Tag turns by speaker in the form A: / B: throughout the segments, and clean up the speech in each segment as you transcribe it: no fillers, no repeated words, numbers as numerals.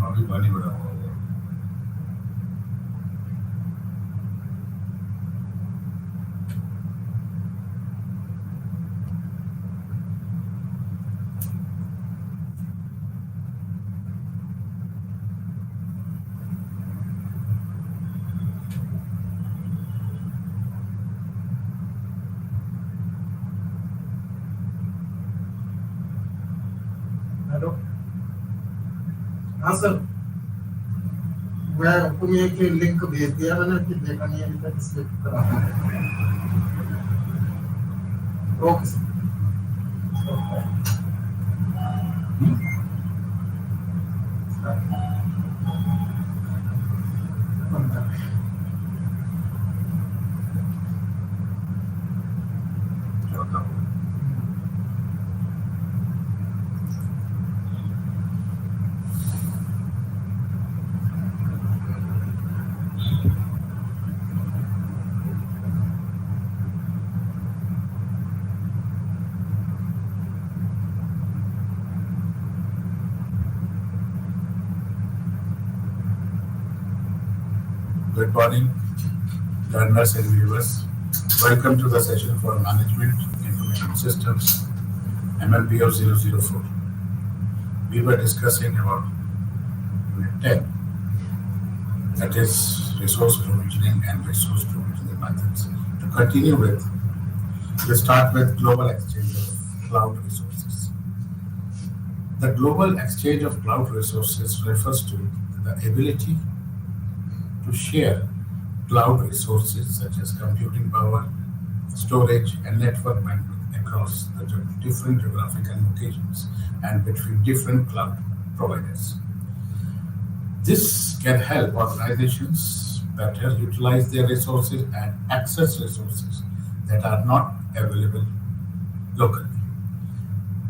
A: अभी पानी बड़ा हुआ है।
B: हेलो। हाँ सर, मैं आपको ये एक लिंक भेज दिया मैंने, कि देखा नहीं अभी तक, इसलिए करा। Okay sir.
A: चौथा हुआ। Good morning, learners and viewers. Welcome to the session for Management Information Systems, MLPO 004. We were discussing about Unit 10, that is resource provisioning and resource provisioning methods. To continue with, we start with global exchange of cloud resources. The global exchange of cloud resources refers to the ability to share cloud resources such as computing power, storage, and network bandwidth across the different geographical locations and between different cloud providers. This can help organizations better utilize their resources and access resources that are not available locally.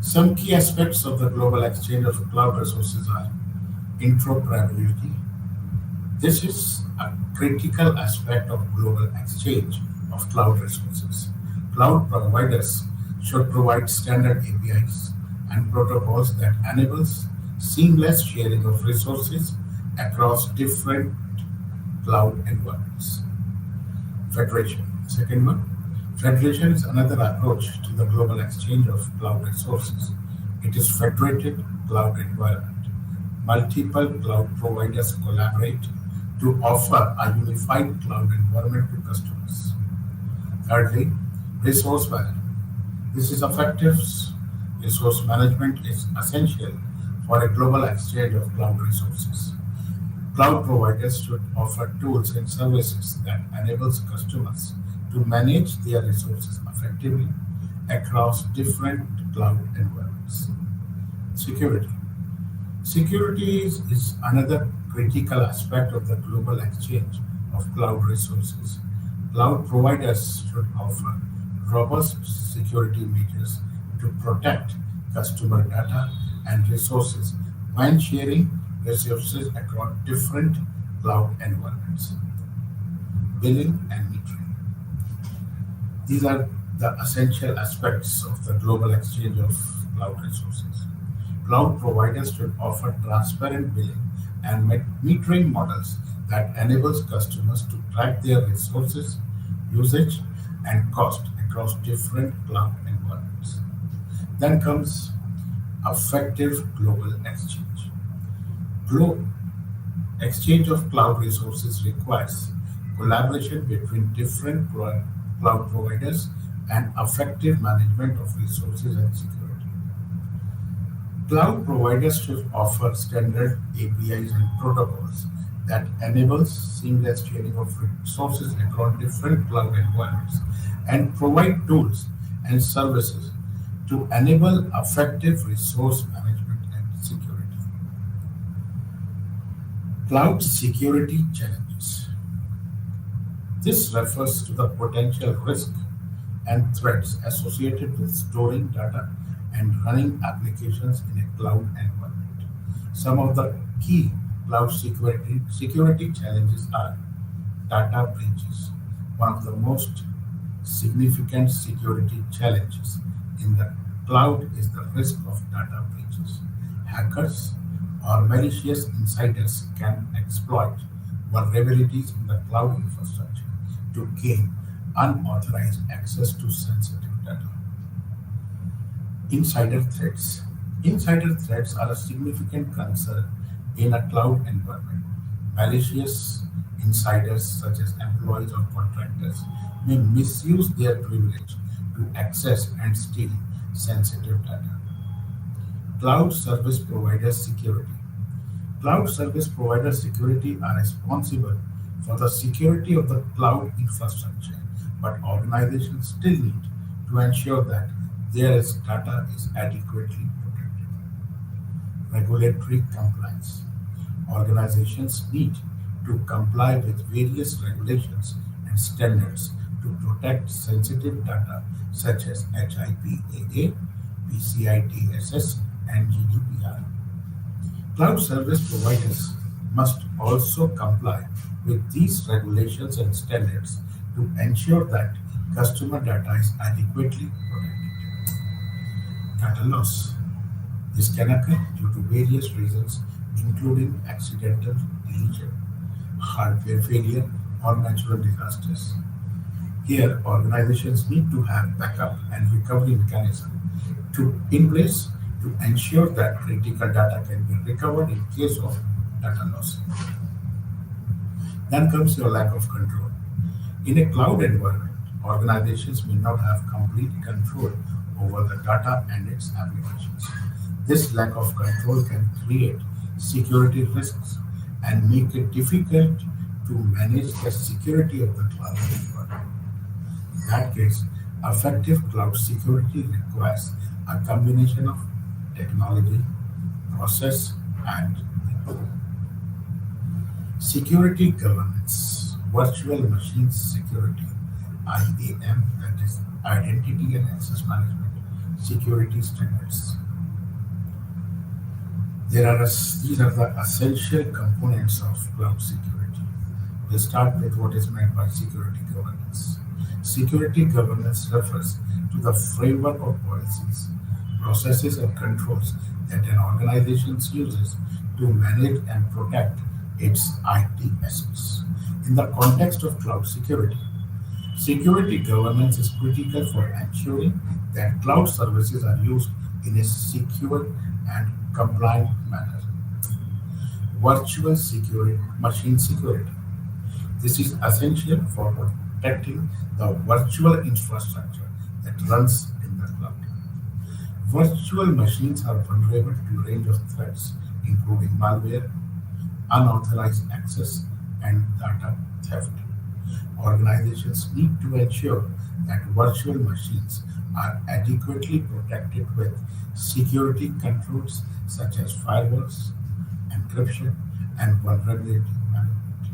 A: Some key aspects of the global exchange of cloud resources are interoperability. This is a critical aspect of global exchange of cloud resources. Cloud providers should provide standard APIs and protocols that enables seamless sharing of resources across different cloud environments. Federation. Second one, federation is another approach to the global exchange of cloud resources. It is federated cloud environment. Multiple cloud providers collaborate to offer a unified cloud environment to customers. Thirdly, resource management. This is effective resource management is essential for a global exchange of cloud resources. Cloud providers should offer tools and services that enables customers to manage their resources effectively across different cloud environments. Security. Security is another critical aspect of the global exchange of cloud resources. Cloud providers should offer robust security measures to protect customer data and resources when sharing resources across different cloud environments. Billing and metering. These are the essential aspects of the global exchange of cloud resources. Cloud providers should offer transparent billing and metering models that enables customers to track their resources, usage, and cost across different cloud environments. Then comes effective global exchange. Global exchange of cloud resources requires collaboration between different cloud providers and effective management of resources and security. Cloud providers should offer standard APIs and protocols that enables seamless sharing of resources across different cloud environments and provide tools and services to enable effective resource management and security. Cloud security challenges. This refers to the potential risk and threats associated with storing data and running applications in a cloud environment. Some of the key cloud security challenges are data breaches. One of the most significant security challenges in the cloud is the risk of data breaches. Hackers or malicious insiders can exploit vulnerabilities in the cloud infrastructure to gain unauthorized access to sensitive data. Insider threats. Insider threats are a significant concern in a cloud environment. Malicious insiders, such as employees or contractors, may misuse their privilege to access and steal sensitive data. Cloud service provider security. Cloud service provider security are responsible for the security of the cloud infrastructure, but organizations still need to ensure that their data is adequately protected. Regulatory compliance. Organizations need to comply with various regulations and standards to protect sensitive data such as HIPAA, PCI DSS, and GDPR. Cloud service providers must also comply with these regulations and standards to ensure that customer data is adequately protected. Data loss. This can occur due to various reasons, including accidental deletion, hardware failure, or natural disasters. Here, organizations need to have backup and recovery mechanism in place to ensure that critical data can be recovered in case of data loss. Then comes your lack of control. In a cloud environment, organizations may not have complete control over the data and its applications. This lack of control can create security risks and make it difficult to manage the security of the cloud environment. In that case, effective cloud security requires a combination of technology, process, and people. Security governance, virtual machine security, IAM, that is Identity and Access Management, security standards. These are the essential components of cloud security. We'll start with what is meant by security governance. Security governance refers to the framework of policies, processes, and controls that an organization uses to manage and protect its IT assets. In the context of cloud security, security governance is critical for ensuring that cloud services are used in a secure and compliant manner. Virtual security, machine security. This is essential for protecting the virtual infrastructure that runs in the cloud. Virtual machines are vulnerable to a range of threats, including malware, unauthorized access, and data theft. Organizations need to ensure that virtual machines are adequately protected with security controls such as firewalls, encryption, and vulnerability management.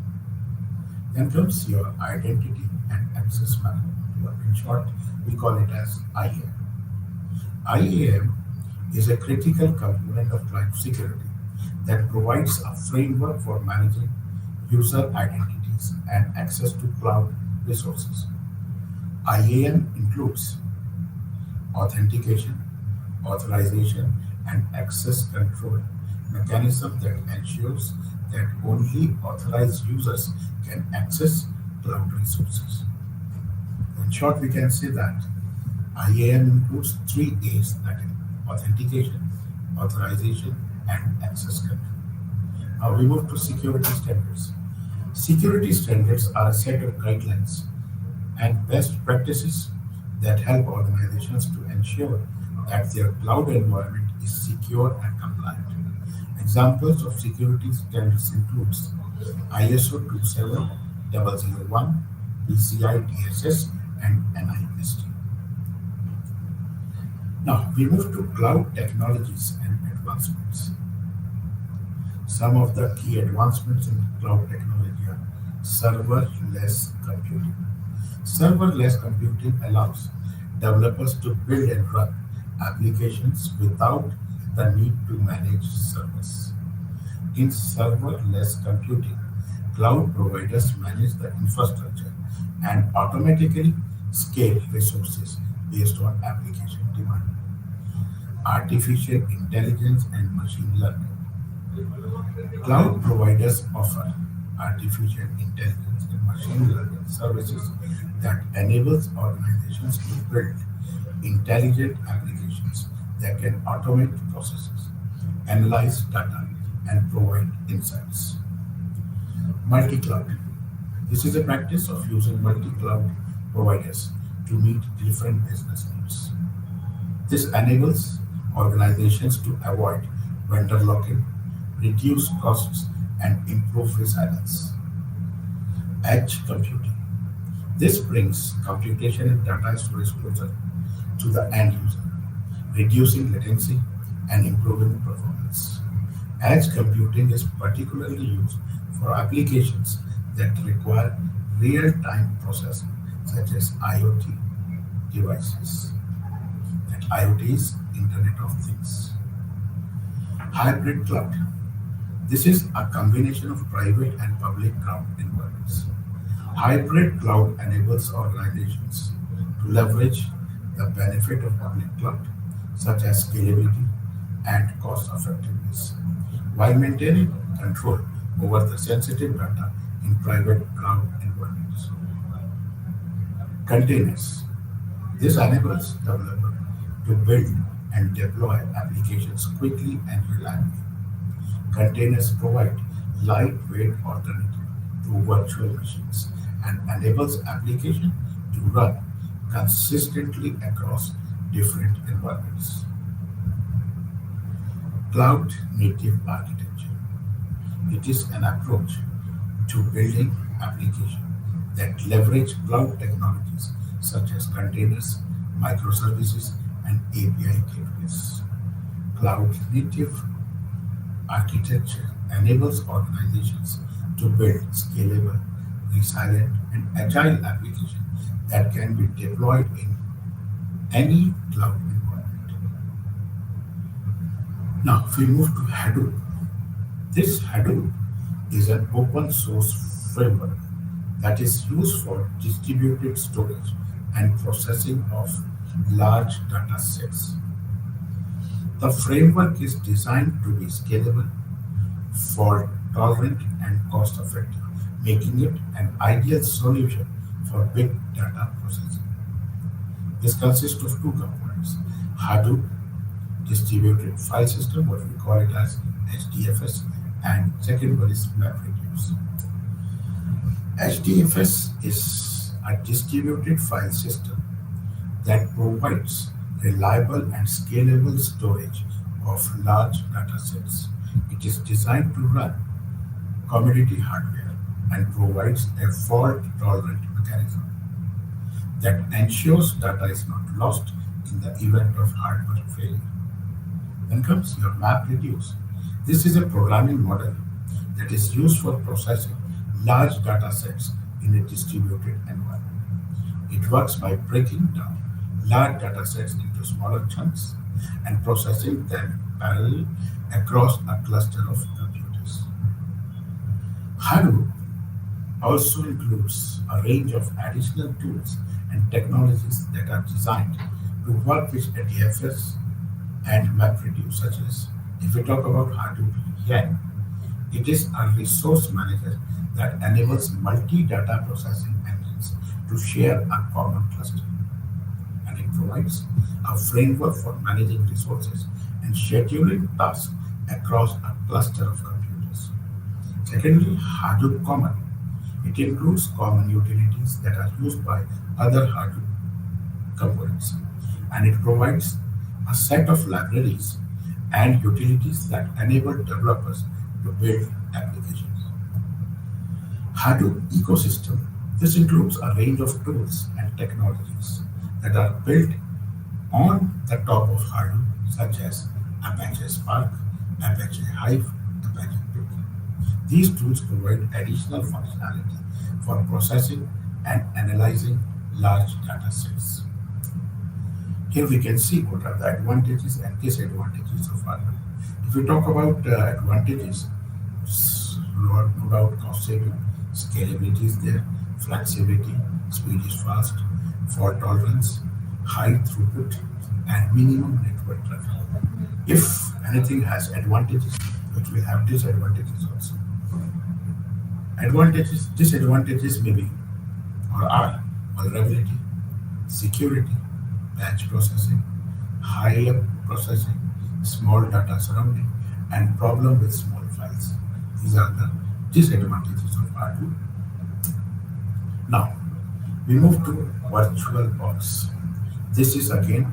A: Then comes your identity and access management, or in short, we call it as IAM. IAM is a critical component of cloud security that provides a framework for managing user identities and access to cloud resources. IAM includes authentication, authorization, and access control mechanism that ensures that only authorized users can access cloud resources. In short, we can say that IAM includes three A's, that is authentication, authorization, and access control. Now we move to security standards. Security standards are a set of guidelines and best practices that help organizations to ensure that their cloud environment is secure and compliant. Examples of security standards includes ISO 27001, PCI DSS, and NIST. Now we move to cloud technologies and advancements. Some of the key advancements in cloud technology are serverless computing. Serverless computing allows developers to build and run applications without the need to manage servers. In serverless computing, cloud providers manage the infrastructure and automatically scale resources based on application demand. Artificial intelligence and machine learning. Cloud providers offer artificial intelligence and machine learning services that enables organizations to build intelligent applications that can automate processes, analyze data, and provide insights. Multi-cloud. This is a practice of using multi-cloud providers to meet different business needs. This enables organizations to avoid vendor lock-in, reduce costs, and improve resilience. Edge computing. This brings computation and data storage closer to the end user, reducing latency and improving performance. Edge computing is particularly used for applications that require real-time processing, such as IoT devices. That IoT is Internet of Things. Hybrid cloud. This is a combination of private and public cloud environments. Hybrid cloud enables organizations to leverage the benefit of public cloud, such as scalability and cost effectiveness, while maintaining control over the sensitive data in private cloud environments. Containers. This enables developers to build and deploy applications quickly and reliably. Containers provide lightweight alternative to virtual machines and enables application to run consistently across different environments. Cloud native architecture. It is an approach to building applications that leverage cloud technologies such as containers, microservices, and API gateways. Cloud native architecture enables organizations to build scalable, resilient, and agile applications that can be deployed in any cloud environment. Now, if we move to Hadoop, this Hadoop is an open source framework that is used for distributed storage and processing of large data sets. The framework is designed to be scalable, fault tolerant, and cost effective, making it an ideal solution for big data processing. This consists of two components: Hadoop distributed file system, what we call it as HDFS, and second one is MapReduce. HDFS is a distributed file system that provides reliable and scalable storage of large data sets. It is designed to run commodity hardware and provides a fault-tolerant mechanism that ensures data is not lost in the event of hardware failure. Then comes your MapReduce. This is a programming model that is used for processing large data sets in a distributed environment. It works by breaking down large data sets into smaller chunks and processing them parallel across a cluster of computers. Hadoop also includes a range of additional tools and technologies that are designed to work with ADFS and MapReduce, such as if we talk about Hadoop Yen, it is a resource manager that enables multi-data processing engines to share a common cluster, and it provides a framework for managing resources and scheduling tasks across a cluster of computers. Secondly, Hadoop Common. It includes common utilities that are used by other Hadoop components, and it provides a set of libraries and utilities that enable developers to build applications. Hadoop ecosystem. This includes a range of tools and technologies that are built on the top of Hadoop, such as Apache Spark, Apache Hive, Apache Pip. These tools provide additional functionality for processing and analyzing large data sets. Here we can see what are the advantages and disadvantages of Hadoop. If we talk about advantages, no doubt cost saving, scalability is there, flexibility, speed is fast, fault tolerance, high throughput, and minimum network traffic. If anything has advantages, it will have disadvantages also. Disadvantages may be or are vulnerability, security, batch processing, high-up processing, small data surrounding, and problem with small files. These are the disadvantages of R2. Now, we move to VirtualBox. This is again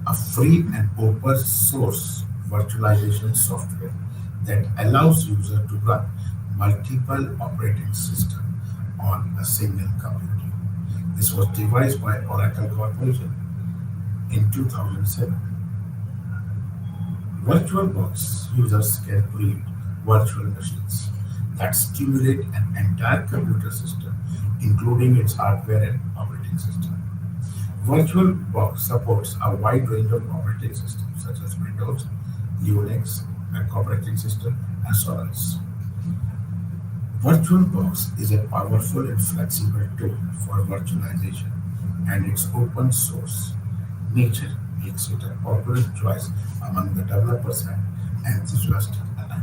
A: a free and open source virtualization software that allows user to run multiple operating systems on a single computer. This was devised by Oracle Corporation in 2007. VirtualBox users can create virtual machines that stimulate an entire computer system, including its hardware and operating system. VirtualBox supports a wide range of operating systems such as Windows, Linux, Mac operating system, and so on. VirtualBox is a powerful and flexible tool for virtualization, and its open source nature makes it a popular choice among the developers and enthusiasts alike.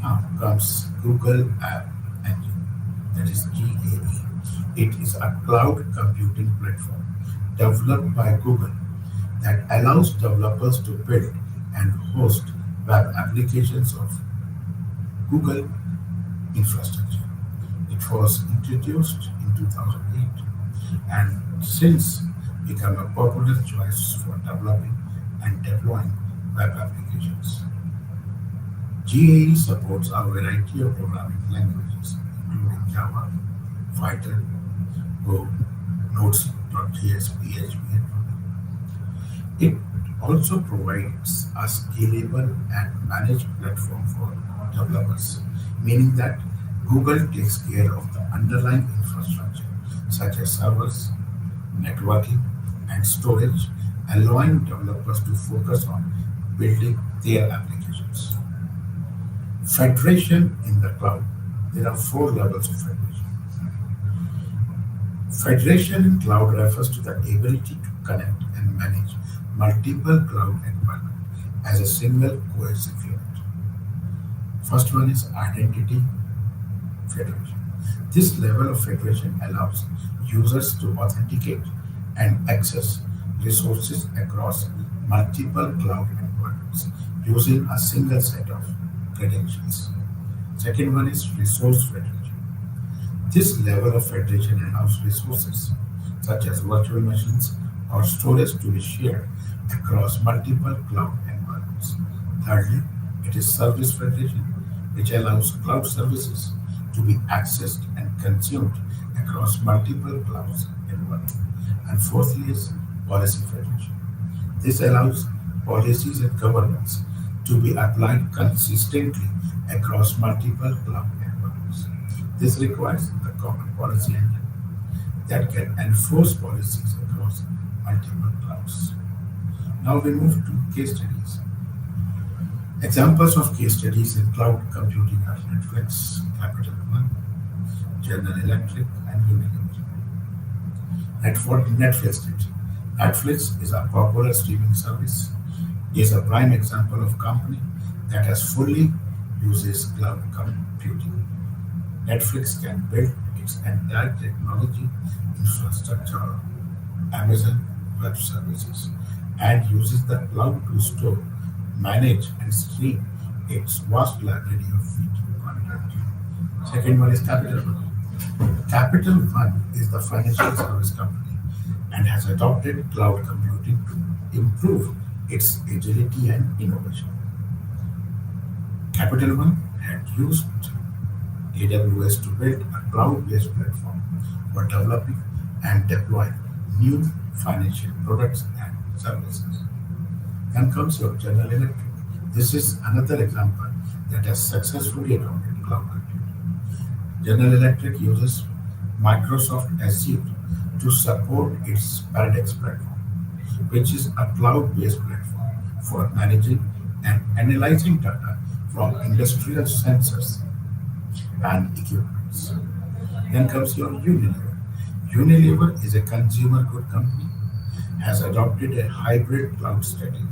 A: Now comes Google App Engine, that is GAE. It is a cloud computing platform developed by Google that allows developers to build and host web applications of Google infrastructure. It was introduced in 2008 and since become a popular choice for developing and deploying web applications. GAE supports a variety of programming languages, including Java, Python, Go, Node.js, PHP, and it also provides a scalable and managed platform for developers, meaning that Google takes care of the underlying infrastructure such as servers, networking, and storage, allowing developers to focus on building their applications. Federation in the cloud. There are four levels of federation. Federation in cloud refers to the ability to connect and manage multiple cloud environments as a single cohesive unit. First one is identity federation. This level of federation allows users to authenticate and access resources across multiple cloud environments using a single set of credentials. Second one is resource federation. This level of federation allows resources such as virtual machines or storage to be shared across multiple cloud environments. Thirdly, it is service federation, which allows cloud services to be accessed and consumed across multiple clouds environments. And fourthly is policy federation. This allows policies and governance to be applied consistently across multiple cloud environments. This requires a common policy engine that can enforce policies across multiple clouds. Now we move to case studies. Examples of case studies in cloud computing are Netflix, Capital One, General Electric, and Unilever. Netflix did. Netflix is a popular streaming service. It is a prime example of company that has fully uses cloud computing. Netflix can build its entire technology infrastructure on Amazon Web Services and uses the cloud to store, manage, and stream its vast library of video content. Second one is Capital One. Capital One is the financial service company and has adopted cloud computing to improve its agility and innovation. Capital One had used AWS to build a cloud-based platform for developing and deploying new financial products and services. Then comes your General Electric. This is another example that has successfully adopted cloud computing. General Electric uses Microsoft Azure to support its Paradox platform, which is a cloud-based platform for managing and analyzing data from industrial sensors and equipments. Then comes your Unilever. Unilever is a consumer good company, has adopted a hybrid cloud strategy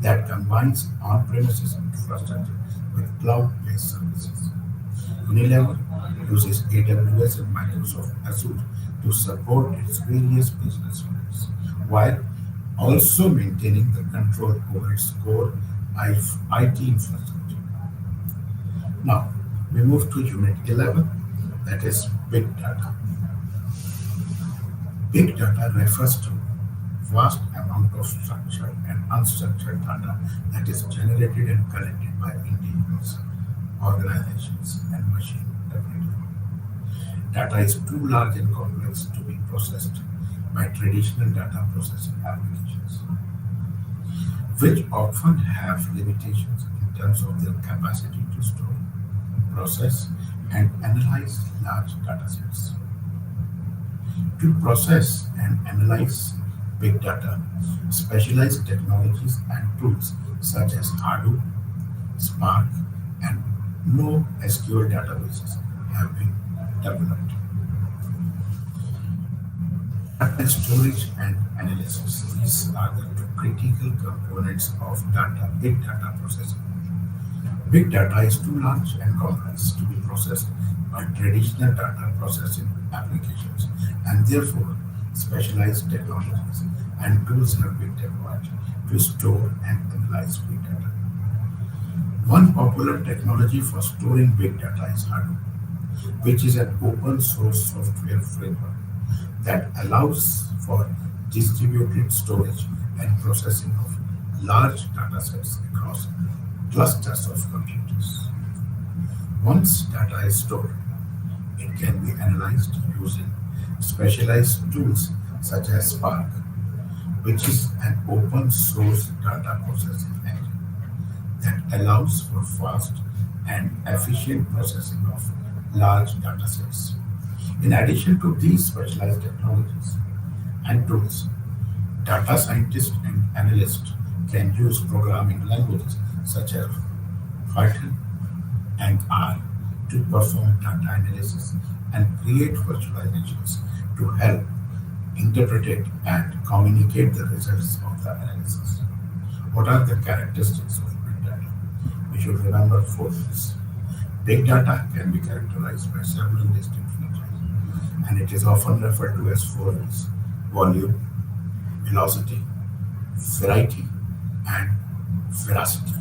A: that combines on-premises infrastructure with cloud-based services. Unilever uses AWS and Microsoft Azure to support its various business units, while also maintaining the control over its core IT infrastructure. Now, we move to Unit 11, that is Big Data. Big data refers to vast amount of structured and unstructured data that is generated and collected by individuals, organizations, and machine learning. Data is too large and complex to be processed by traditional data processing applications, which often have limitations in terms of their capacity to store, process, and analyze large data sets. To process and analyze big data, specialized technologies and tools such as Hadoop, Spark, and NoSQL databases have been developed. Data storage and analysis. These are the two critical components of big data processing. Big data is too large and complex to be processed by traditional data processing applications, and therefore specialized technologies and tools have been developed to store and analyze big data. One popular technology for storing big data is Hadoop, which is an open source software framework that allows for distributed storage and processing of large data sets across clusters of computers. Once data is stored, it can be analyzed using specialized tools such as Spark, which is an open source data processing engine that allows for fast and efficient processing of large data sets. In addition to these specialized technologies and tools, data scientists and analysts can use programming languages such as Python and R to perform data analysis and create virtualizations to help interpret and communicate the results of the analysis. What are the characteristics of big data? We should remember four things. Big data can be characterized by several distinct features, and it is often referred to as four V's: volume, velocity, variety, and veracity.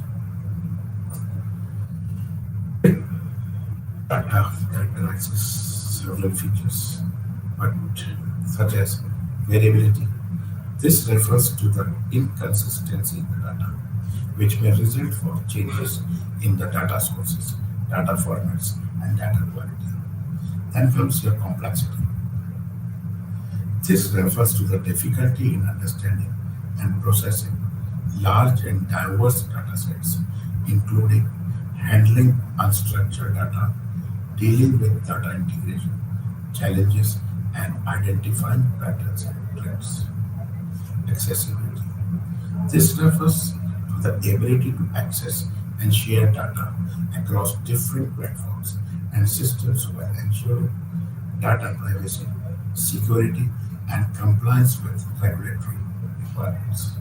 A: Data characterizes several features, but such as variability. This refers to the inconsistency in the data, which may result from changes in the data sources, data formats, and data quality. Then comes your complexity. This refers to the difficulty in understanding and processing large and diverse data sets, including handling unstructured data, dealing with data integration challenges, and identifying patterns and trends. Accessibility. This refers to the ability to access and share data across different platforms and systems while ensuring data privacy, security, and compliance with regulatory requirements.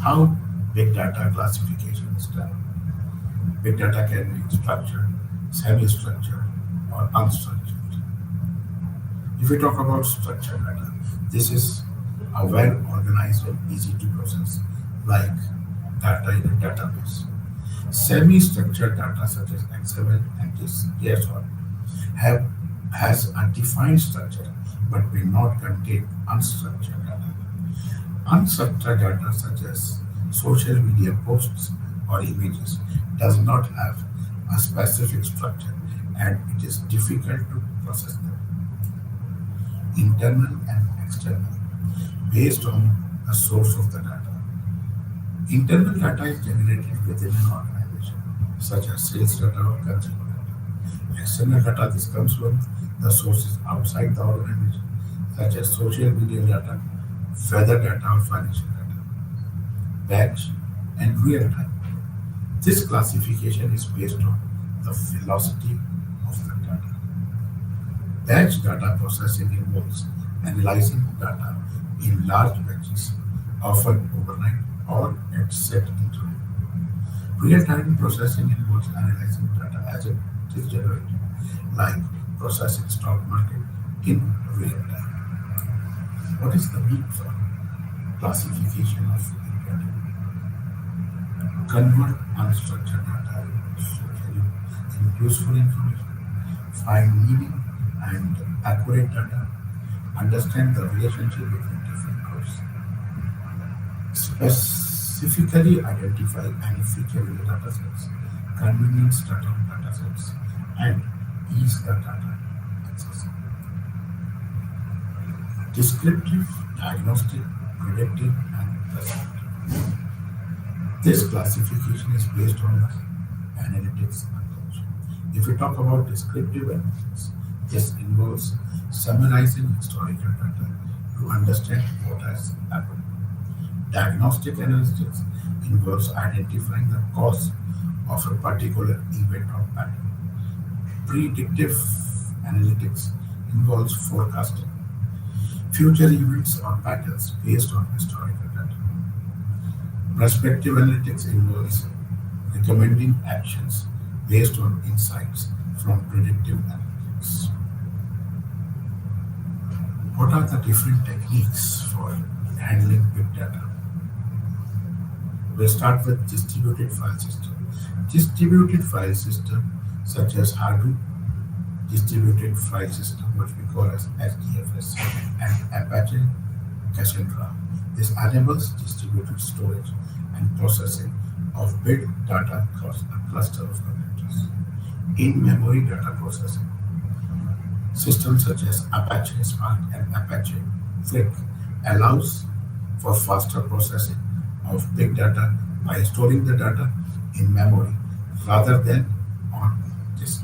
A: How big data classification is done. Big data can be structured, semi-structured, or unstructured. If we talk about structured data, this is a well-organized and easy to process, like data in a database. Semi-structured data such as XML and JSON have has a defined structure but may not contain unstructured data. Unstructured data such as social media posts or images does not have a specific structure and it is difficult to process them. Internal and external, based on the source of the data. Internal data is generated within an organization, such as sales data or consumer data. External data, this comes from the sources outside the organization, such as social media data, weather data, or financial data. Batch and real time. This classification is based on the velocity of the data. Batch data processing involves analyzing data in large batches, often overnight or at set intervals. Real-time processing involves analyzing data as it is generated, like processing stock market in real time. What is the need for classification of data? Convert unstructured data into useful information, find meaning and accurate data, understand the relationship between different groups, specifically identify any feature in the datasets, convenience data on datasets, and ease the data access. Descriptive, diagnostic, predictive, and prescriptive. This classification is based on the analytics approach. If we talk about descriptive analytics, this involves summarizing historical data to understand what has happened. Diagnostic analytics involves identifying the cause of a particular event or pattern. Predictive analytics involves forecasting future events or patterns based on historical data. Prospective analytics involves recommending actions based on insights from predictive analytics. What are the different techniques for handling big data? We'll start with distributed file system. Distributed file system such as Hadoop, distributed file system which we call as HDFS, and Apache Cassandra. This enables distributed storage and processing of big data across a cluster of computers. In-memory data processing systems such as Apache Spark and Apache Flink allows for faster processing of big data by storing the data in memory rather than on disk.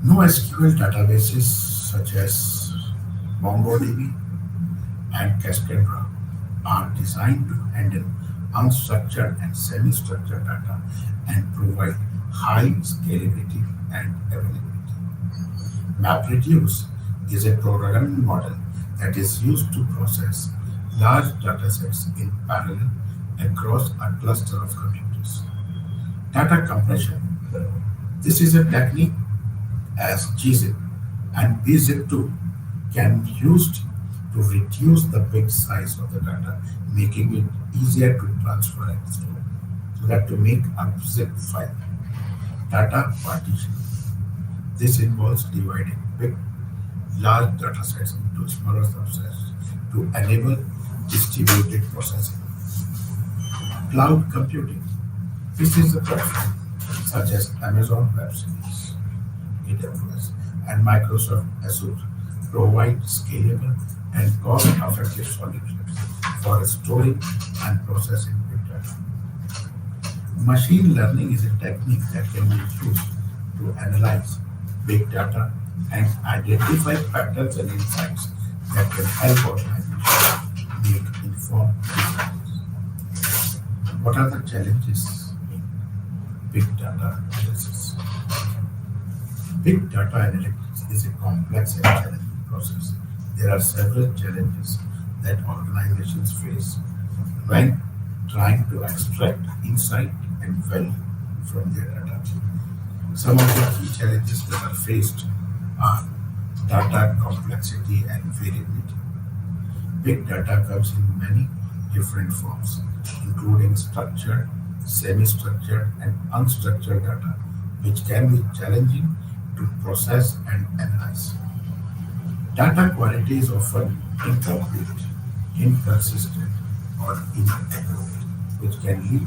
A: NoSQL databases such as MongoDB and Cassandra are designed to handle unstructured and semi-structured data and provide high scalability and availability. MapReduce is a programming model that is used to process large datasets in parallel across a cluster of computers. Data compression. This is a technique as gzip and bzip2 can be used to reduce the bit size of the data, making it easier to transfer and store. So that to make a zip file. Data partition. This involves dividing big, large datasets into smaller subsets to enable distributed processing. Cloud computing. This is a platform such as Amazon Web Services, AWS, and Microsoft Azure provide scalable and cost-effective solutions for storing and processing big data. Machine learning is a technique that can be used to analyze big data and identify patterns and insights that can help organizations make informed decisions. What are the challenges in big data analysis? Big data analytics is a complex and challenging process. There are several challenges that organizations face when trying to extract insight and value from their data. Some of the key challenges that are faced are data complexity and variability. Big data comes in many different forms, including structured, semi-structured, and unstructured data, which can be challenging to process and analyze. Data quality is often incomplete, inconsistent, or inaccurate, which can lead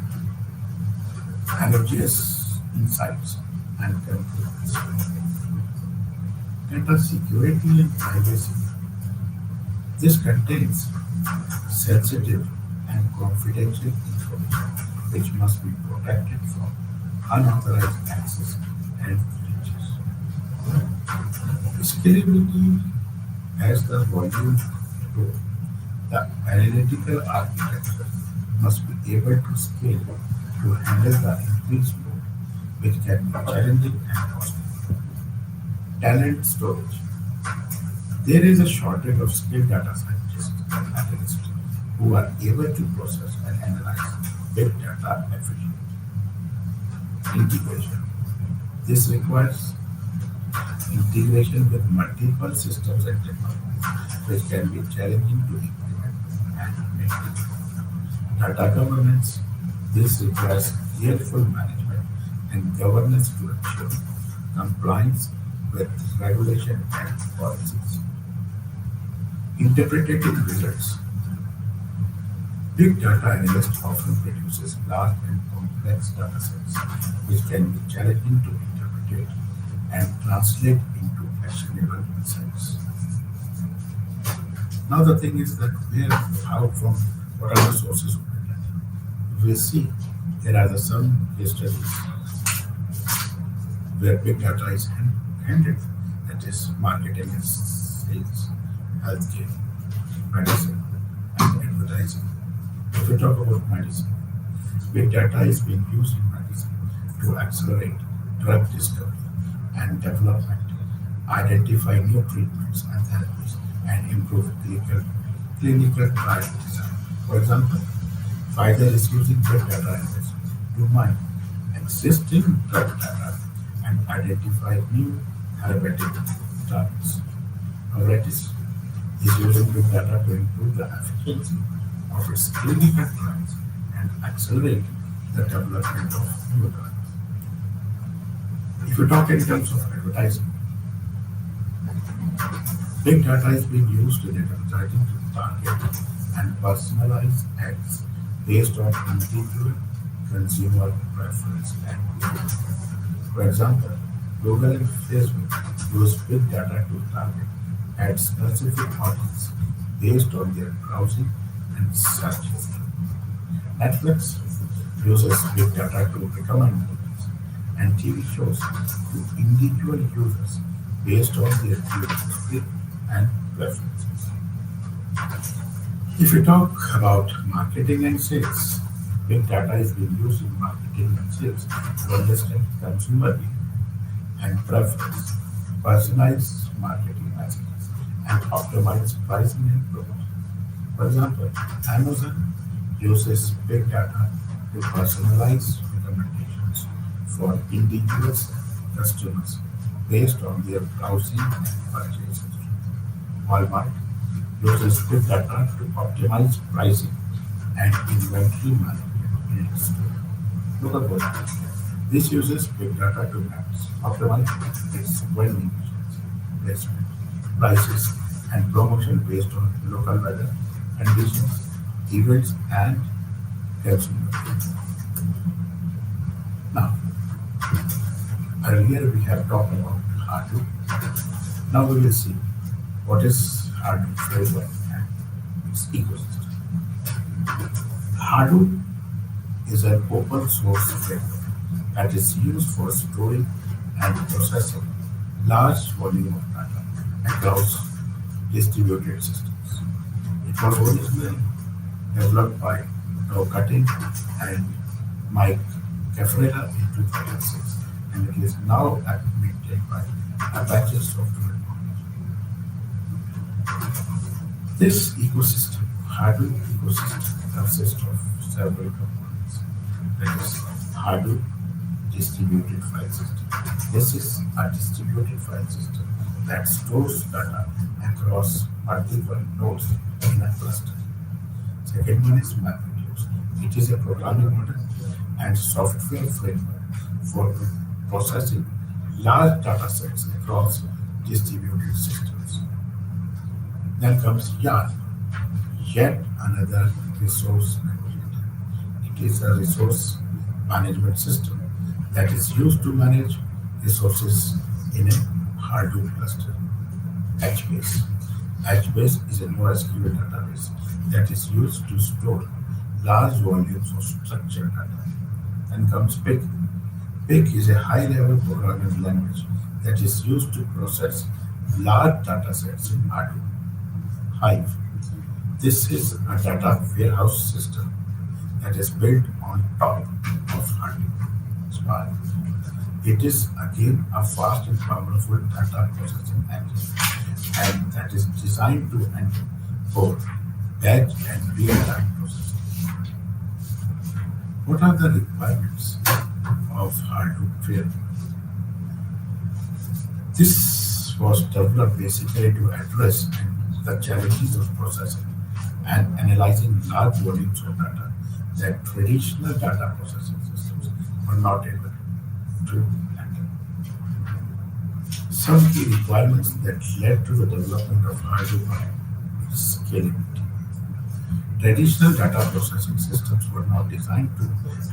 A: to ambiguous insights and conclusions. Data security and privacy. This contains sensitive and confidential information which must be protected from unauthorized access and breaches. Scalability as the volume grows, the analytical architecture must be able to scale to handle the increased load, which can be challenging and costly. Talent storage. There is a shortage of skilled data scientists and analysts who are able to process and analyze big data efficiently. Integration. This requires integration with multiple systems and technologies, which can be challenging to implement and maintain. Data governance. This requires careful management and governance to ensure compliance with regulation and policies. Interpretative results. Big data analyst often produces large and complex data sets, which can be challenging to interpret and translate into actionable insights. Now the thing is that where, how, from what are the sources of the data? We see there are some case studies where big data is handled, that is marketing and sales, healthcare, medicine, and advertising. If we talk about medicine, big data is being used in medicine to accelerate drug discovery and development, identify new treatments and therapies, and improve clinical trial design. For example, Pfizer is using big data analysis to mine existing drug data and identify new therapeutic targets. Novartis is using big data to improve the efficiency of its clinical trials and accelerate the development of new drugs. If you talk in terms of advertising, big data is being used in advertising to target and personalize ads based on individual consumer preference and behavior. For example, Google and Facebook use big data to target at specific audience based on their browsing and search history. Netflix uses big data to recommend movies and TV shows to individual users based on their viewing history and preferences. If we talk about marketing and sales, big data is being used in marketing and sales to understand consumer behavior and preference, personalize marketing messages, and optimize pricing and promotion. For example, Amazon uses big data to personalize recommendations for individual customers based on their browsing and purchase history. Walmart uses big data to optimize pricing and inventory management in its store. Look at what this uses big data to optimize its vending machines, placement, prices, and promotion based on local weather conditions, events, and consumer data. Now, earlier we have talked about Hadoop. Now we will see what is Hadoop framework and its ecosystem. Hadoop is an open source framework that is used for storing and processing large volume of data across distributed systems. It was originally developed by Dow Cutting and Mike Cabrera in 2006, and it is now maintained by Apache Software. This ecosystem, Hadoop ecosystem, consists of several components. That is Hadoop distributed file system. This is a distributed file system that stores data across multiple nodes in a cluster. Second one is MapReduce. It is a programming model and software framework for processing large data sets across distributed systems. Then comes Yarn, yet another resource manager. It is a resource management system that is used to manage resources in a Hadoop cluster. HBase. HBase is a NoSQL database that is used to store large volumes of structured data. Then comes Pig. Pig is a high-level programming language that is used to process large data sets in Hadoop. Hive. This is a data warehouse system that is built on top of Hadoop. Spark It is again a fast and powerful data processing engine and that is designed to handle both batch and real-time processing. What are the requirements of Hadoop framework? This was developed basically to address the challenges of processing and analyzing large volumes of data that traditional data processing systems were not able to handle. Some key requirements that led to the development of Hadoop are scalability. Traditional data processing systems were not designed to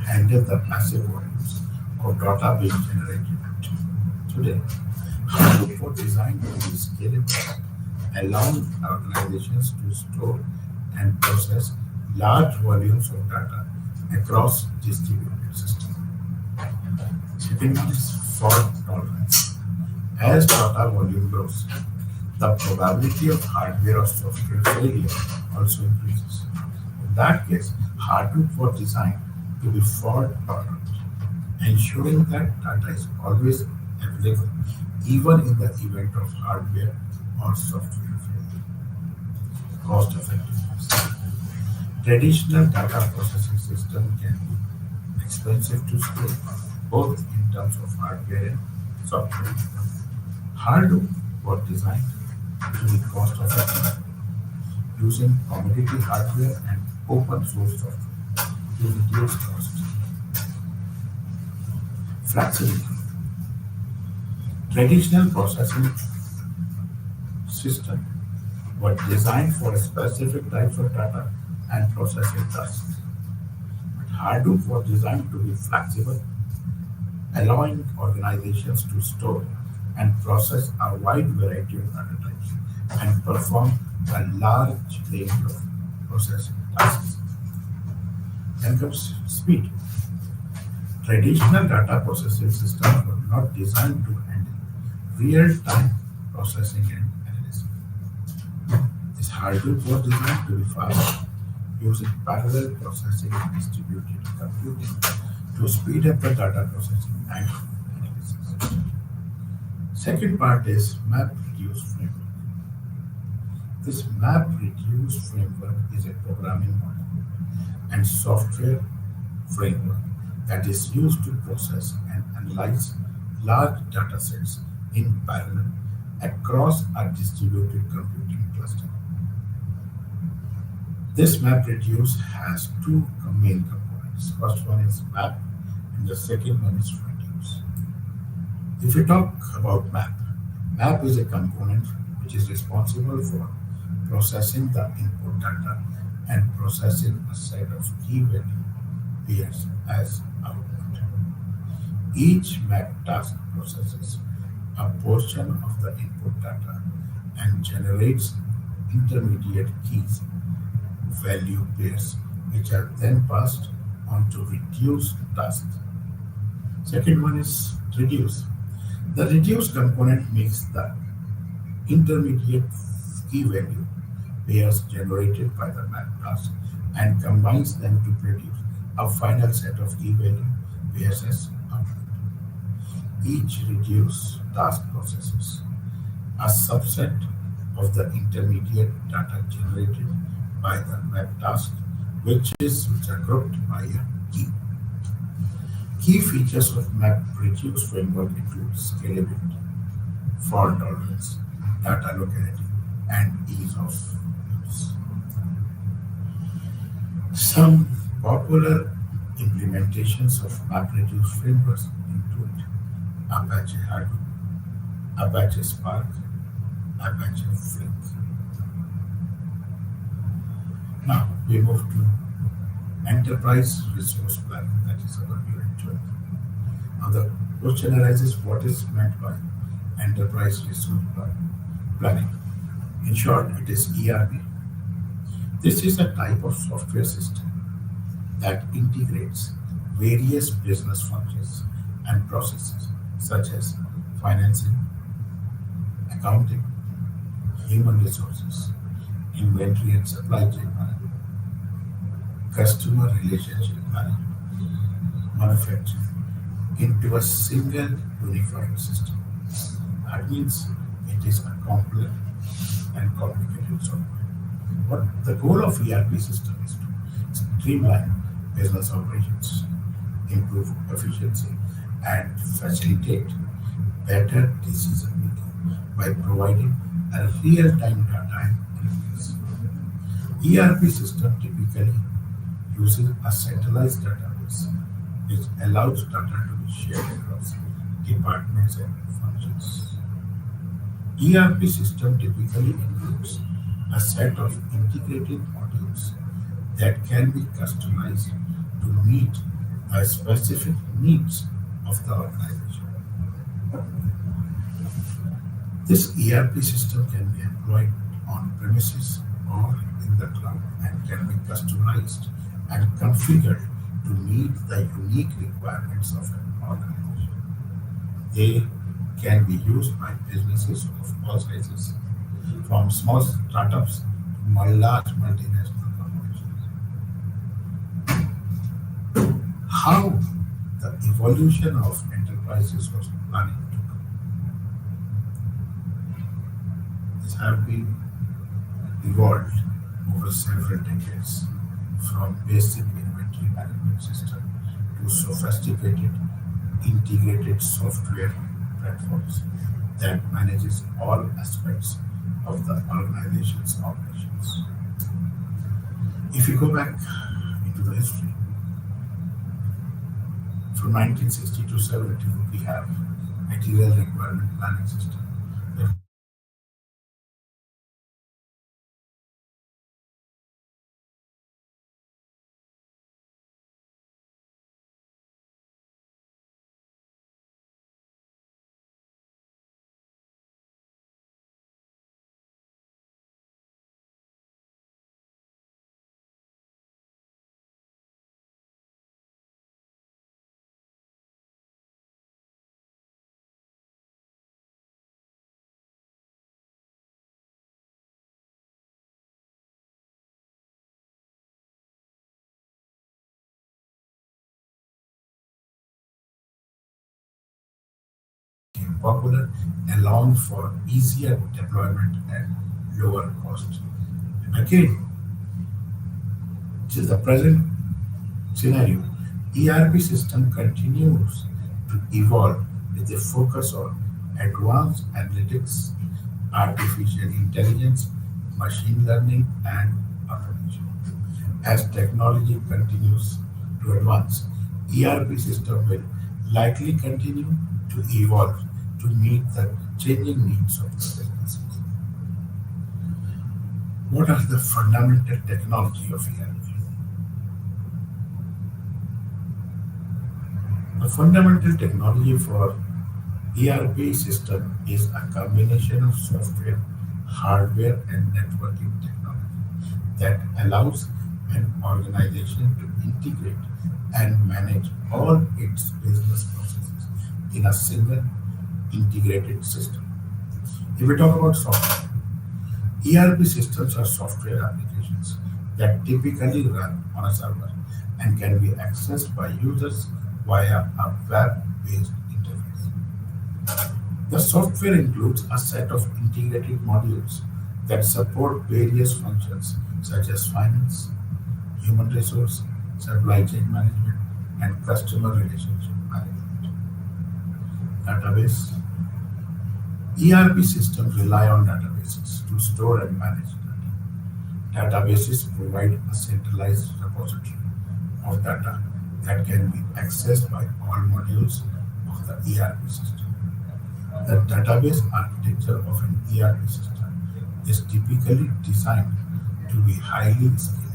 A: handle the massive volumes of data being generated today. Hadoop was designed to be scalable, allowing organizations to store and process large volumes of data across distributed systems. Second one is fault tolerance. As data volume grows, the probability of hardware or software failure also increases. In that case, Hadoop was designed to be fault tolerant, ensuring that data is always available even in the event of hardware or software failure. Cost effectiveness. Traditional data processing system can be expensive to scale, both in terms of hardware and software. Hadoop was designed to be cost effective, using commodity hardware and open source software to reduce cost. Flexibility. Traditional processing systems were designed for specific types of data and processing tasks. But Hadoop was designed to be flexible, allowing organizations to store and process a wide variety of data types and perform a large range of processing tasks. Then comes speed. Traditional data processing systems were not designed to handle real-time processing and analysis. This Hadoop was designed to be fast, using parallel processing and distributed computing to speed up the data processing and analysis. Second part is MapReduce framework. This MapReduce framework is a programming model and software framework that is used to process and analyze large data sets in parallel across a distributed computing cluster. This MapReduce has two main components. First one is map and the second one is reduce. If we talk about map is a component which is responsible for processing the input data and processing a set of key value pairs as output. Each map task processes a portion of the input data and generates intermediate keys value pairs which are then passed on to reduce tasks. Second one is reduce. The reduce component makes the intermediate key value pairs generated by the map task and combines them to produce a final set of key value pairs as output. Each reduce task processes a subset of the intermediate data generated by the map task, which are grouped by a key. Key features of MapReduce framework include scalability, fault tolerance, data locality, and ease of use. Some popular implementations of MapReduce frameworks include Apache Hadoop, Apache Spark, Apache Flink. Now we move to enterprise resource planning, that is our unit 12. Now the question arises, what is meant by enterprise resource planning? In short, it is ERP. This is a type of software system that integrates various business functions and processes such as financing, accounting, human resources, inventory and supply chain management, customer relationship management, manufacturing, into a single unified system. That means it is a complex and complicated software. But the goal of ERP system is to streamline business operations, improve efficiency, and facilitate better decision making by providing a real-time data interface. ERP system typically uses a centralized database which allows data to be shared across departments and functions. ERP system typically includes a set of integrated modules that can be customized to meet the specific needs of the organization. This ERP system can be employed on premises or in the cloud and can be customized and configured to meet the unique requirements of an organization. They can be used by businesses of all sizes, from small startups to large multinational corporations. How the evolution of enterprises was planning to this have been evolved over several decades, from basic inventory management system to sophisticated integrated software platforms that manages all aspects of the organization's operations. If you go back into the history, from 1960 to 70, we have material requirement planning system that became popular, allowing for easier deployment and lower cost. And again, till the present scenario, ERP system continues to evolve with a focus on advanced analytics, artificial intelligence, machine learning, and automation. As technology continues to advance, ERP system will likely continue to evolve to meet the changing needs of the businesses. What are the fundamental technology of ERP? The fundamental technology for ERP system is a combination of software, hardware, and networking technology that allows an organization to integrate and manage all its business processes in a single integrated system. If we talk about software, ERP systems are software applications that typically run on a server and can be accessed by users via a web-based interface. The software includes a set of integrated modules that support various functions such as finance, human resource, supply chain management, and customer relationship management. Database. ERP systems rely on databases to store and manage data. Databases provide a centralized repository of data that can be accessed by all modules of the ERP system. The database architecture of an ERP system is typically designed to be highly scalable.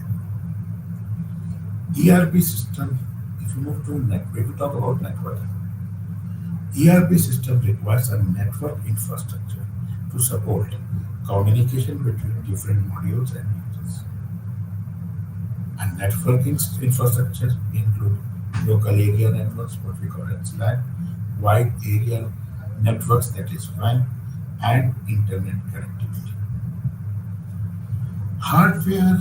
A: ERP system, if you move to network, if you talk about networking, ERP system requires a network infrastructure to support communication between different modules and users. And networking infrastructure include local area networks, what we call as LAN, wide area networks, that is WAN, and internet connectivity. Hardware,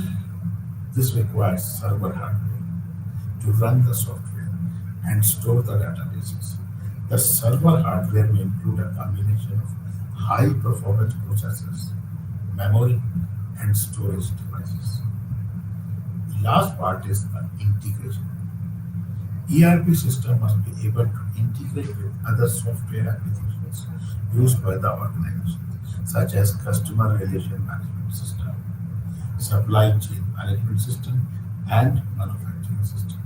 A: this requires server hardware to run the software and store the databases. The server hardware may include a combination of high performance processors, memory, and storage devices. The last part is the integration. ERP system must be able to integrate with other software applications used by the organization, such as customer relation management system, supply chain management system, and manufacturing system.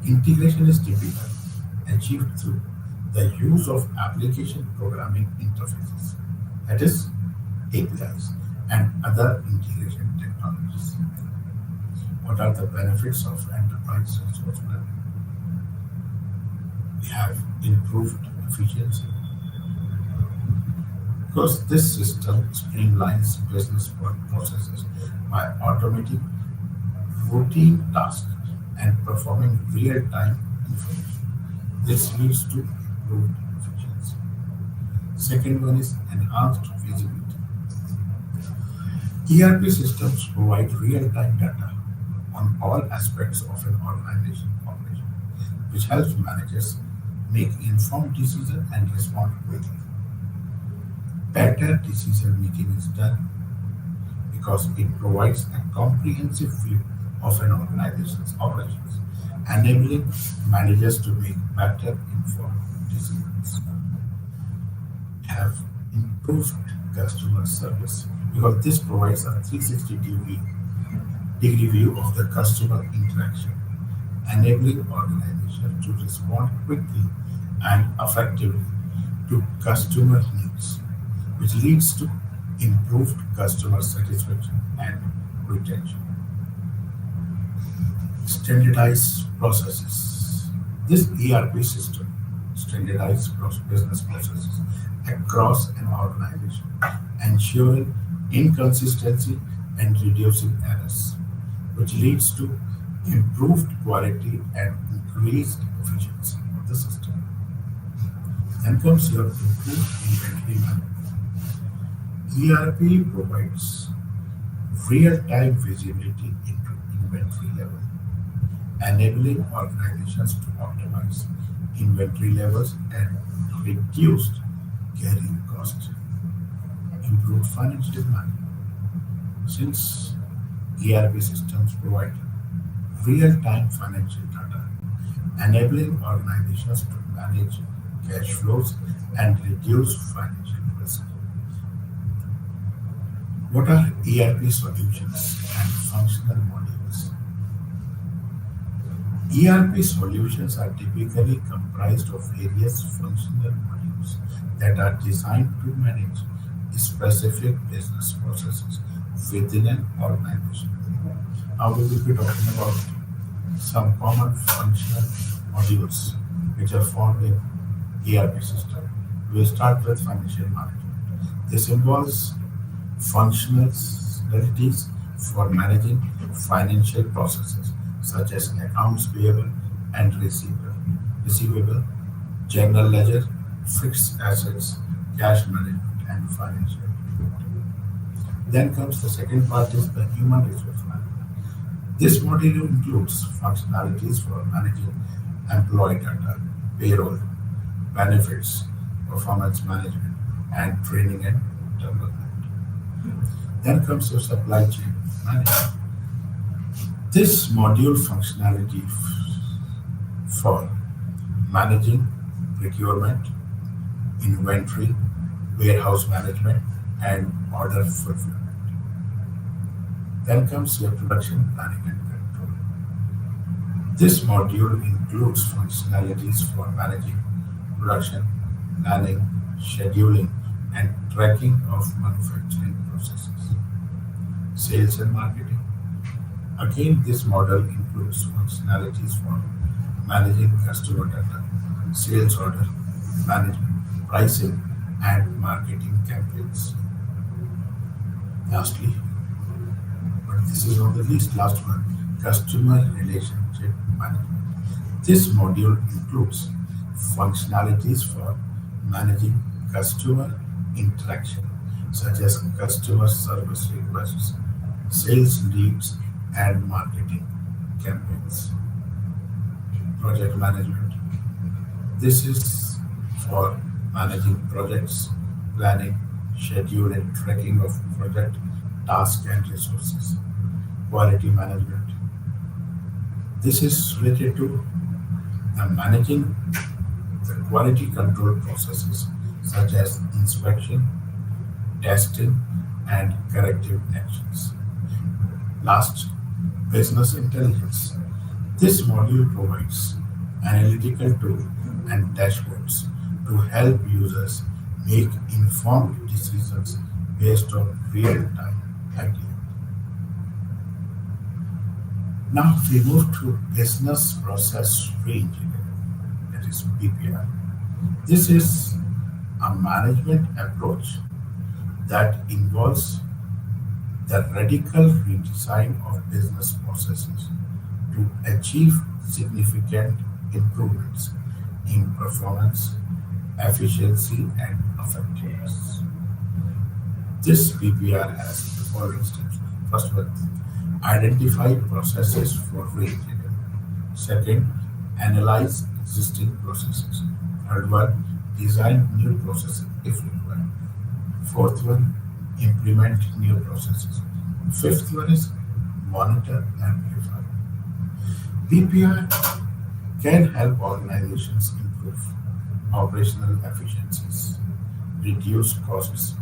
A: Integration is typically achieved through the use of application programming interfaces, that is, APIs, and other integration technologies. What are the benefits of enterprise resource planning? We have improved efficiency because this system streamlines business work processes by automating routine tasks and performing real-time information. This leads to improved efficiency. Second one is enhanced visibility. ERP systems provide real-time data on all aspects of an organization operation, which helps managers make informed decisions and respond quickly. Better decision making is done because it provides a comprehensive view of an organization's operations, enabling managers to make better informed decisions. Have improved customer service because this provides a 360-degree view of the customer interaction, enabling organizations to respond quickly and effectively to customer needs, which leads to improved customer satisfaction and retention. Standardized processes. This ERP system standardizes business processes across an organization, ensuring inconsistency and reducing errors, which leads to improved quality and increased efficiency of the system. Then comes your improved inventory management. ERP provides real-time visibility into inventory level, enabling organizations to optimize inventory levels and reduce carrying costs. Improved financial management. Since ERP systems provide real-time financial data, enabling organizations to manage cash flows and reduce financial risk. What are ERP solutions and functional modules? ERP solutions are typically comprised of various functional modules that are designed to manage specific business processes within an organization. Now we will be talking about some common functional modules which are found in ERP system. We will start with financial management. This involves functionalities for managing financial processes such as accounts payable and receivable, general ledger, fixed assets, cash management, and financial reporting. Then comes the second part is the human resource management. This module includes functionalities for managing employee data, payroll, benefits, performance management, and training and development. Then comes your supply chain management. This module functionality for managing procurement, inventory, warehouse management, and order fulfillment. Then comes your production planning and control. This module includes functionalities for managing production, planning, scheduling, and tracking of manufacturing processes. Sales and marketing. Again, this model includes functionalities for managing customer data, sales order management, pricing, and marketing campaigns. Lastly, but this is not the least last one, customer relationship management. This module includes functionalities for managing customer interaction, such as customer service requests, sales leads, and marketing campaigns. Project management. This is for managing projects, planning, schedule and tracking of project tasks and resources. Quality management. This is related to managing the quality control processes such as inspection, testing, and corrective actions. Last, business intelligence. This module provides analytical tools and dashboards to help users make informed decisions based on real-time idea. Now we move to business process reengineering, that is BPR. This is a management approach that involves the radical redesign of business processes to achieve significant improvements in performance, efficiency, and effectiveness. This PPR has the following steps. First one, identify processes for reengineering. Second, analyze existing processes. Third one, design new processes if required. Fourth one, implement new processes. Fifth one is monitor and refine. BPR can help organizations improve operational efficiencies, reduce costs,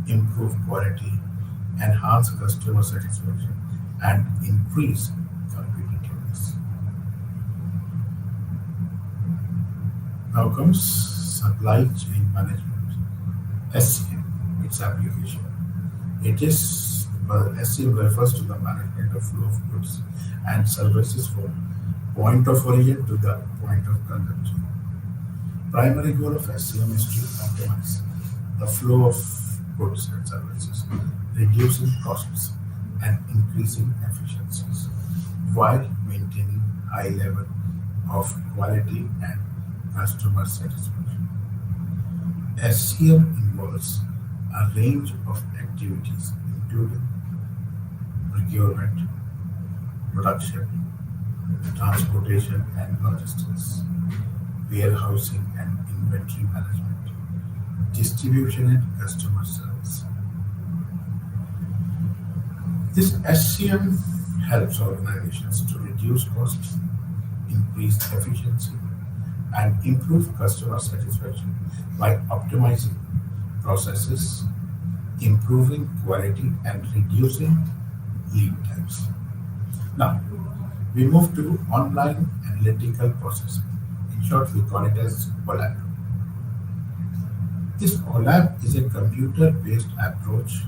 A: improve quality, enhance customer satisfaction, and increase competitiveness. Now comes supply chain management, SCM, its application. SCM refers to the management of flow of goods and services from point of origin to the point of consumption. Primary goal of SCM is to optimize the flow of goods and services, reducing costs and increasing efficiencies while maintaining high level of quality and customer satisfaction. SCM involves a range of activities including procurement, production, transportation and logistics, warehousing and inventory management, distribution and customer service. This SCM helps organizations to reduce costs, increase efficiency, and improve customer satisfaction by optimizing processes, improving quality, and reducing lead times. Now, we move to online analytical processing. In short, we call it as OLAP. This OLAP is a computer-based approach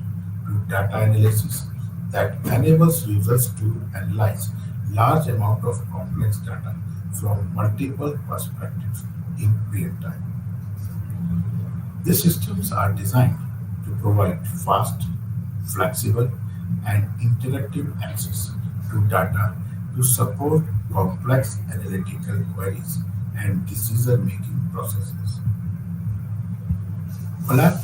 A: to data analysis that enables users to analyze large amount of complex data from multiple perspectives in real time. These systems are designed to provide fast, flexible, and interactive access to data to support complex analytical queries and decision-making processes. OLAP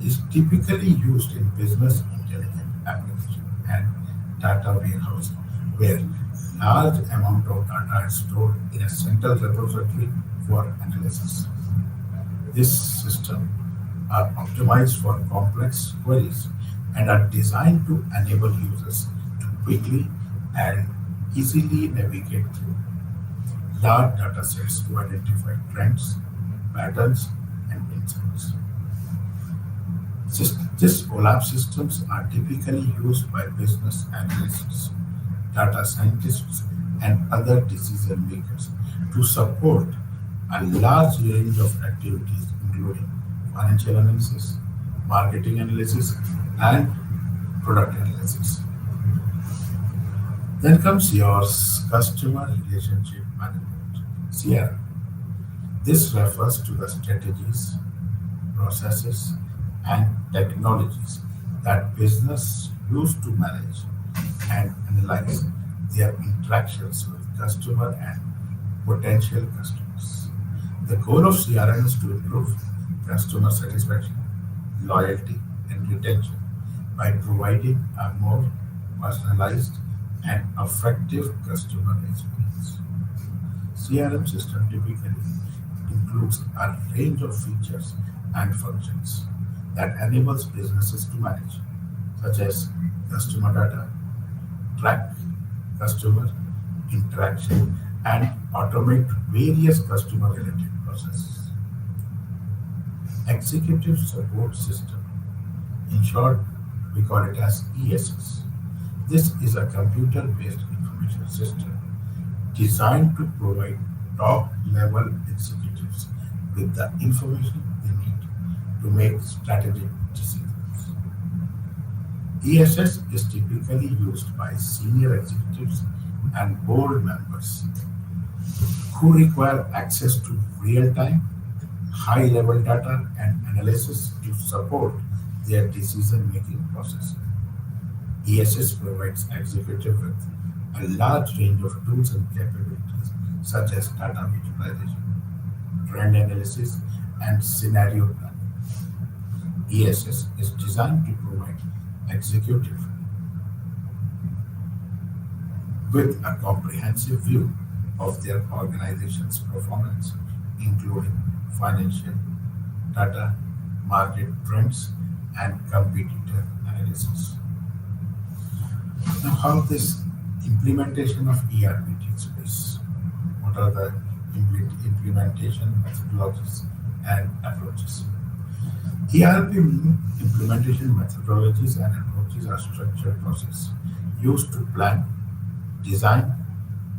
A: is typically used in business intelligence application and data warehousing, where large amount of data is stored in a central repository for analysis. This system are optimized for complex queries and are designed to enable users to quickly and easily navigate through large data sets to identify trends, patterns, and insights. These OLAP systems are typically used by business analysts, data scientists, and other decision makers to support a large range of activities, including financial analysis, marketing analysis, and product analysis. Then comes your customer relationship management, CRM. This refers to the strategies, processes, and technologies that business use to manage and analyze their interactions with customer and potential customers. The goal of CRM is to improve customer satisfaction, loyalty, and retention by providing a more personalized and effective customer experience. CRM system typically includes a range of features and functions that enables businesses to manage, such as customer data, track customer interaction, and automate various customer-related processes. Executive Support System, in short, we call it as ESS. This is a computer-based information system designed to provide top-level executives with the information they need to make strategic decisions. ESS is typically used by senior executives and board members who require access to real-time, high-level data and analysis to support their decision-making process. ESS provides executives with a large range of tools and capabilities such as data visualization, trend analysis, and scenario planning. ESS is designed to provide executives with a comprehensive view of their organization's performance, including financial data, market trends, and competitor analysis. Now, how this implementation of ERP takes place? What are the implementation methodologies and approaches? ERP implementation methodologies and approaches are structured process used to plan, design,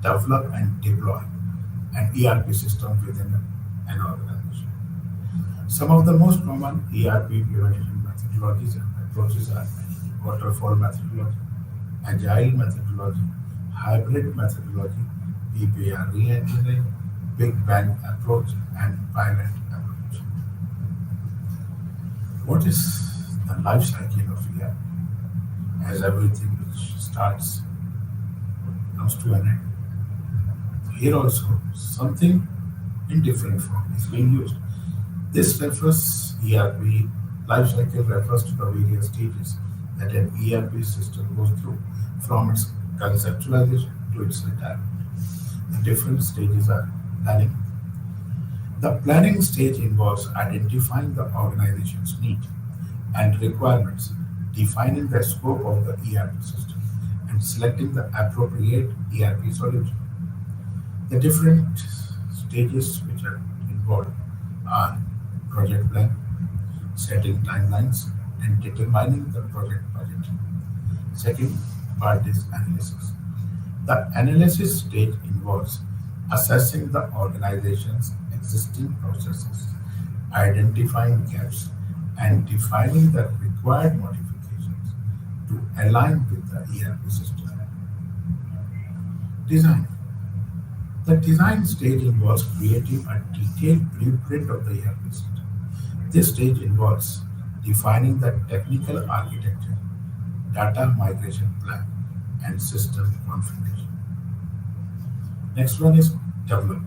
A: develop, and deploy an ERP system within an organization. Some of the most common ERP implementation methodologies and approaches are waterfall methodology, agile methodology, hybrid methodology, PPR re-engineering, Big Bang approach, and pilot approach. What is the life cycle of ERP? As everything which starts comes to an end. Here also, something in different form is being used. This refers ERP life cycle refers to the various stages that an ERP system goes through from its conceptualization to its retirement. The different stages are planning. The planning stage involves identifying the organization's need and requirements, defining the scope of the ERP system, and selecting the appropriate ERP solution. The different stages which are involved are project plan, setting timelines, and determining the project budget. Second part is analysis. The analysis stage involves assessing the organization's existing processes, identifying gaps, and defining the required modifications to align with the ERP system. Design. The design stage involves creating a detailed blueprint of the ERP system. This stage involves defining the technical architecture, data migration plan, and system configuration. Next one is development.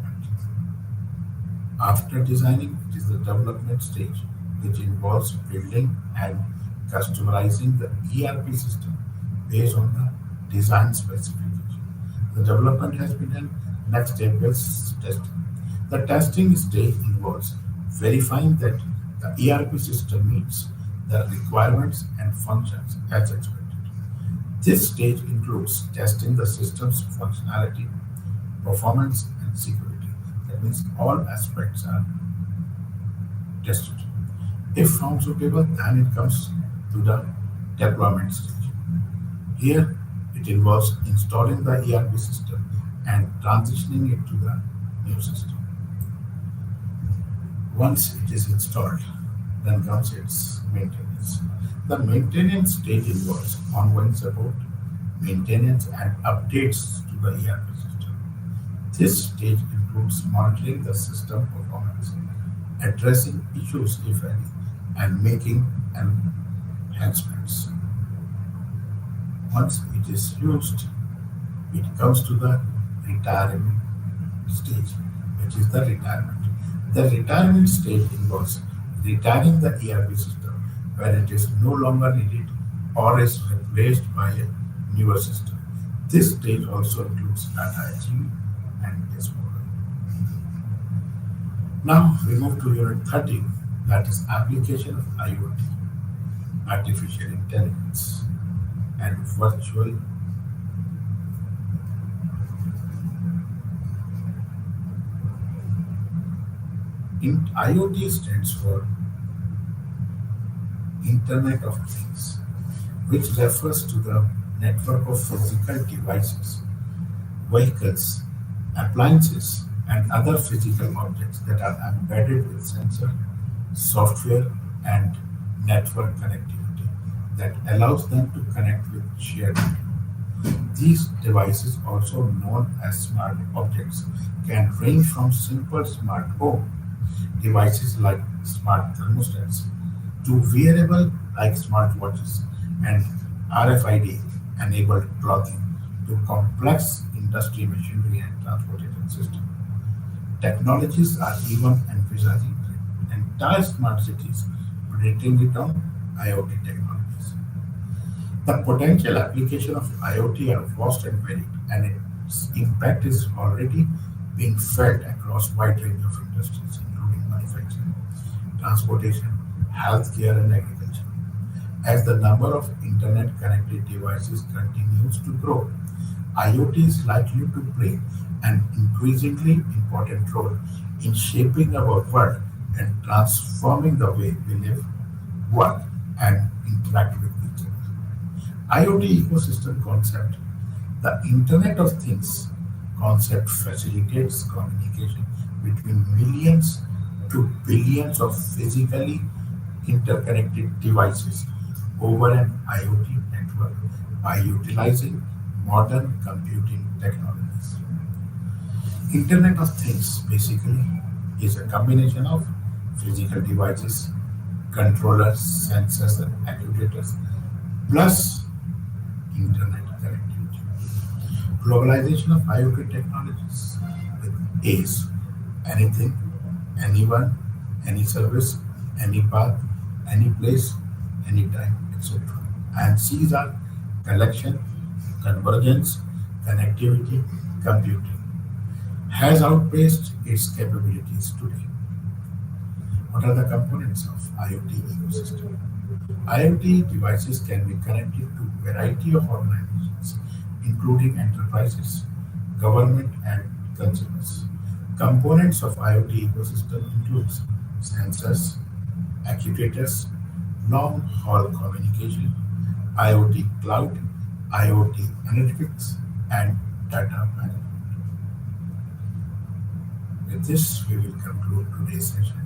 A: After designing, it is the development stage, which involves building and customizing the ERP system based on the design specification. The development has been done. Next step is testing. The testing stage involves verifying that the ERP system meets the requirements and functions as expected. This stage includes testing the system's functionality, performance, and security. That means all aspects are tested. If found suitable, then it comes to the deployment stage. Here, it involves installing the ERP system and transitioning it to the new system. Once it is installed, then comes its maintenance. The maintenance stage involves ongoing support, maintenance, and updates to the ERP system. This stage includes monitoring the system performance, addressing issues if any, and making enhancements. Once it is used, it comes to the retirement stage, which is the retirement. The retirement stage involves retiring the ERP system when it is no longer needed or is replaced by a newer system. This stage also includes data archiving and disposal. Now we move to Unit 13, that is application of IoT, artificial intelligence, and virtual. IoT stands for Internet of Things, which refers to the network of physical devices, vehicles, appliances, and other physical objects that are embedded with sensor, software, and network connectivity that allows them to connect with shared network. These devices, also known as smart objects, can range from simple smart home devices like smart thermostats to wearable like smartwatches and RFID enabled clothing to complex industry machinery and transportation systems. Technologies are even envisaging entire smart cities predicting on IoT technologies. The potential application of IoT are vast and varied, and its impact is already being felt across wide range of industries, including manufacturing, transportation, healthcare, and agriculture. As the number of internet-connected devices continues to grow, IoT is likely to play an increasingly important role in shaping our world and transforming the way we live, work, and interact with each other. IoT ecosystem concept. The Internet of Things concept facilitates communication between millions to billions of physically interconnected devices over an IoT network by utilizing modern computing technologies. Internet of Things basically is a combination of physical devices, controllers, sensors, and actuators, plus internet connectivity. Globalization of IoT technologies with ACE, anything, anyone, any service, any path, any place, anytime, etc. And C's are collection, convergence, connectivity, computing. Has outpaced its capabilities today. What are the components of IoT ecosystem? IoT devices can be connected to a variety of organizations, including enterprises, government, and consumers. Components of IoT ecosystem includes sensors, actuators, long-haul communication, IoT cloud, IoT analytics, and data management. With this, we will conclude today's session.